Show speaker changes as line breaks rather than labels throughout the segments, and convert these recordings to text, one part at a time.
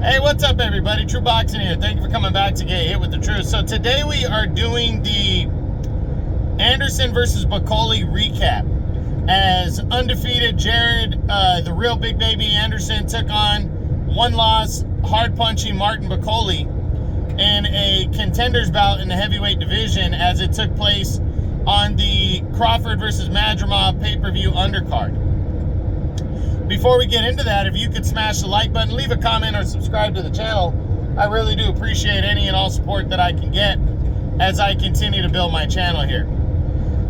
Hey, what's up, everybody? True Boxing here. Thank you for coming back to Get Hit with the Truth. So today we are doing the Anderson versus Bakole recap. As undefeated Jared, the real big baby Anderson, took on one-loss, hard-punching Martin Bakole in a contenders bout in the heavyweight division, as it took place on the Crawford versus Madrimov pay-per-view undercard. Before we get into that, if you could smash the like button, leave a comment, or subscribe to the channel, I really do appreciate any and all support that I can get as I continue to build my channel here.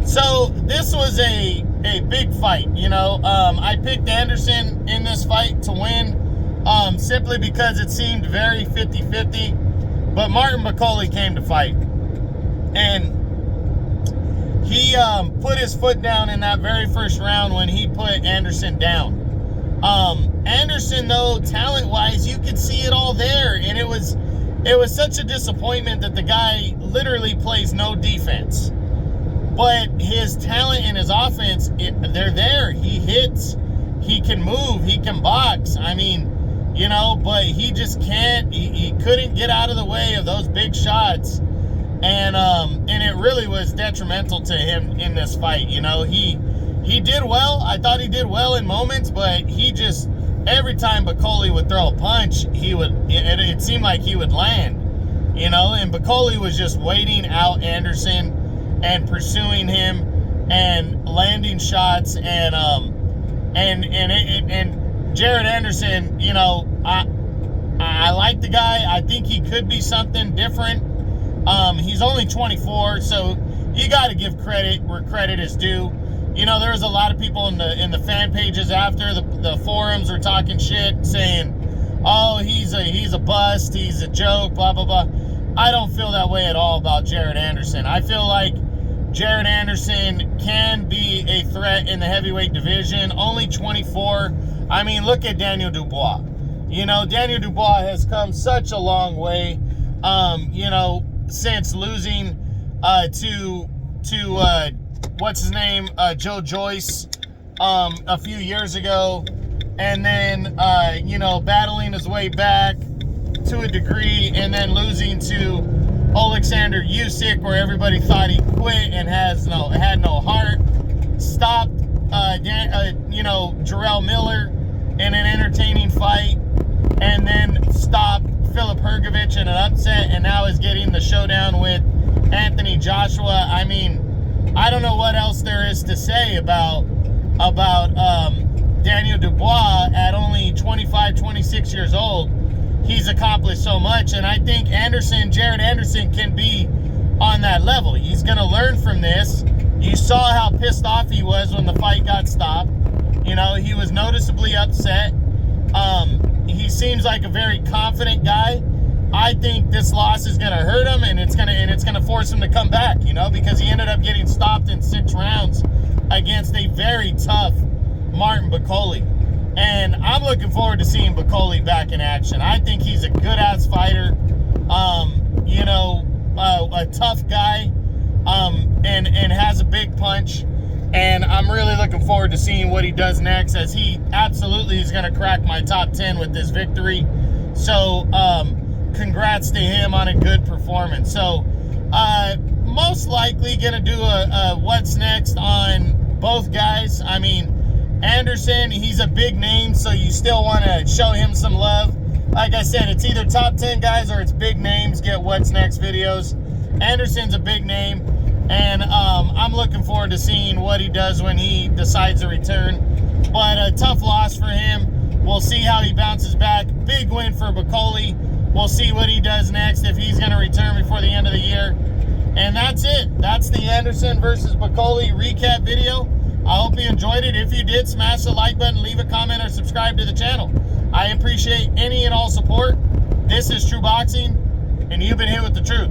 So this was a big fight, you know. I picked Anderson in this fight to win simply because it seemed very 50-50, but Martin Bakole came to fight. And he put his foot down in that very first round when he put Anderson down. Anderson, though, talent-wise, you could see it all there, and it was such a disappointment that the guy literally plays no defense. But his talent and his offense, they're there. He hits, he can move, he can box. I mean, you know, but he just can't. He couldn't get out of the way of those big shots, and it really was detrimental to him in this fight. You know, he did well. I thought he did well in moments, but he just, every time Bakole would throw a punch, it seemed like he would land, you know, and Bakole was just waiting out Anderson and pursuing him and landing shots, and Jared Anderson, you know, I like the guy. I think he could be something different. He's only 24, so you got to give credit where credit is due. You know, there was a lot of people in the fan pages after the forums were talking shit, saying, "Oh, he's a bust, he's a joke, blah blah blah." I don't feel that way at all about Jared Anderson. I feel like Jared Anderson can be a threat in the heavyweight division. Only 24. I mean, look at Daniel Dubois. You know, Daniel Dubois has come such a long way. You know, since losing to what's his name, Joe Joyce, a few years ago, and then you know, battling his way back to a degree, and then losing to Alexander Usyk, where everybody thought he quit and had no heart. Stopped you know, Jarrell Miller in an entertaining fight, and then stopped Filip Hrgovic in an upset, and now is getting the showdown with Anthony Joshua. I mean, I don't know what else there is to say about Daniel Dubois at only 25, 26 years old. He's accomplished so much, and I think Jared Anderson can be on that level. He's going to learn from this. You saw how pissed off he was when the fight got stopped. You know, he was noticeably upset. He seems like a very confident guy. I think this loss is going to hurt him, and it's going to force him to come back, you know, because he ended up getting stopped in 6 rounds against a very tough Martin Bakole. And I'm looking forward to seeing Bakole back in action. I think he's a good-ass fighter, you know, a tough guy, and has a big punch. And I'm really looking forward to seeing what he does next, as he absolutely is going to crack my top 10 with this victory. So, congrats to him on a good performance. So, most likely going to do a what's next on both guys. I mean, Anderson, he's a big name, so you still want to show him some love. Like I said, it's either top 10 guys or it's big names get what's next videos. Anderson's a big name, and I'm looking forward to seeing what he does when he decides to return. But a tough loss for him. We'll see how he bounces back. Big win for Bakole. We'll see what he does next, if he's going to return before the end of the year. And that's it. That's the Anderson versus Bakole recap video. I hope you enjoyed it. If you did, smash the like button, leave a comment, or subscribe to the channel. I appreciate any and all support. This is True Boxing, and you've been hit with the truth.